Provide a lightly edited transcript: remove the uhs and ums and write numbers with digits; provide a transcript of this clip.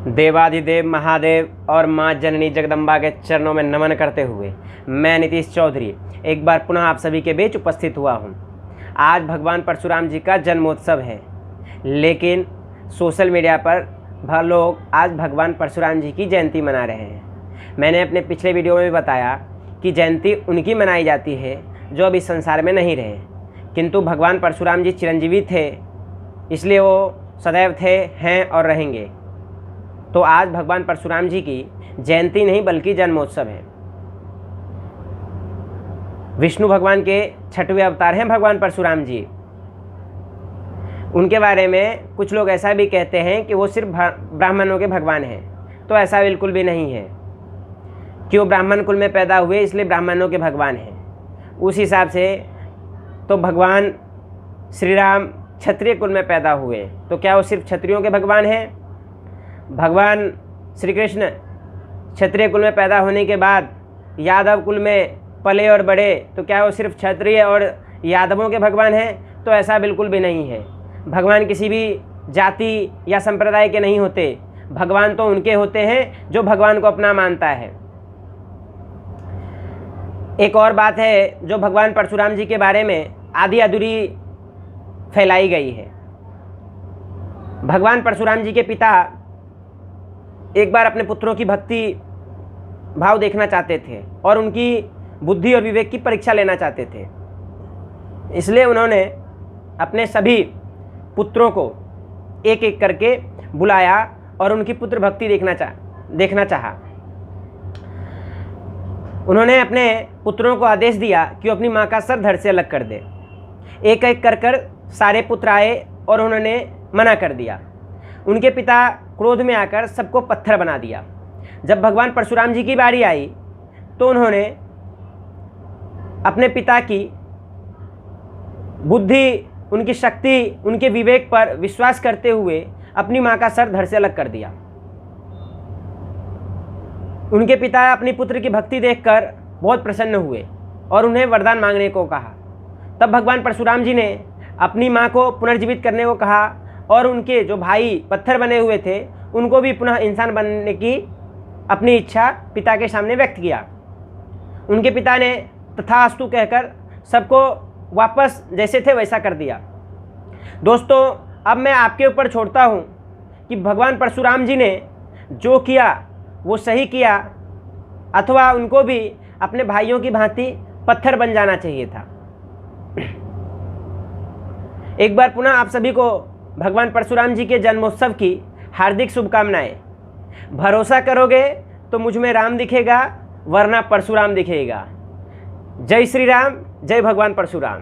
देवाधिदेव महादेव और माँ जननी जगदम्बा के चरणों में नमन करते हुए मैं नीतीश चौधरी एक बार पुनः आप सभी के बीच उपस्थित हुआ हूँ। आज भगवान परशुराम जी का जन्मोत्सव है, लेकिन सोशल मीडिया पर लोग आज भगवान परशुराम जी की जयंती मना रहे हैं। मैंने अपने पिछले वीडियो में भी बताया कि जयंती उनकी मनाई जाती है जो अब इस संसार में नहीं रहे, किंतु भगवान परशुराम जी चिरंजीवी थे, इसलिए वो सदैव थे, हैं और रहेंगे। तो आज भगवान परशुराम जी की जयंती नहीं बल्कि जन्मोत्सव है। विष्णु भगवान के 6वें अवतार हैं भगवान परशुराम जी। उनके बारे में कुछ लोग ऐसा भी कहते हैं कि वो सिर्फ ब्राह्मणों के भगवान हैं, तो ऐसा बिल्कुल भी नहीं है कि वो ब्राह्मण कुल में पैदा हुए इसलिए ब्राह्मणों के भगवान हैं। उस हिसाब से तो भगवान श्री राम क्षत्रिय कुल में पैदा हुए, तो क्या वो सिर्फ क्षत्रियों के भगवान हैं? भगवान श्री कृष्ण क्षत्रिय कुल में पैदा होने के बाद यादव कुल में पले और बड़े, तो क्या वो सिर्फ क्षत्रिय और यादवों के भगवान हैं? तो ऐसा बिल्कुल भी नहीं है। भगवान किसी भी जाति या संप्रदाय के नहीं होते, भगवान तो उनके होते हैं जो भगवान को अपना मानता है। एक और बात है जो भगवान परशुराम जी के बारे में आधी अधूरी फैलाई गई है। भगवान परशुराम जी के पिता एक बार अपने पुत्रों की भक्ति भाव देखना चाहते थे और उनकी बुद्धि और विवेक की परीक्षा लेना चाहते थे, इसलिए उन्होंने अपने सभी पुत्रों को एक एक करके बुलाया और उनकी पुत्र भक्ति देखना चाहा। उन्होंने अपने पुत्रों को आदेश दिया कि वो अपनी माँ का सर धड़ से अलग कर दे। एक एक कर सारे पुत्र आए और उन्होंने मना कर दिया। उनके पिता क्रोध में आकर सबको पत्थर बना दिया। जब भगवान परशुराम जी की बारी आई तो उन्होंने अपने पिता की बुद्धि, उनकी शक्ति, उनके विवेक पर विश्वास करते हुए अपनी माँ का सर धड़ से अलग कर दिया। उनके पिता अपनी पुत्र की भक्ति देखकर बहुत प्रसन्न हुए और उन्हें वरदान मांगने को कहा। तब भगवान परशुराम जी ने अपनी माँ को पुनर्जीवित करने को कहा और उनके जो भाई पत्थर बने हुए थे उनको भी पुनः इंसान बनने की अपनी इच्छा पिता के सामने व्यक्त किया। उनके पिता ने तथास्तु कहकर सबको वापस जैसे थे वैसा कर दिया। दोस्तों, अब मैं आपके ऊपर छोड़ता हूँ कि भगवान परशुराम जी ने जो किया वो सही किया अथवा उनको भी अपने भाइयों की भांति पत्थर बन जाना चाहिए था। एक बार पुनः आप सभी को भगवान परशुराम जी के जन्मोत्सव की हार्दिक शुभकामनाएं। भरोसा करोगे तो मुझ में राम दिखेगा, वरना परशुराम दिखेगा। जय श्री राम, जय भगवान परशुराम।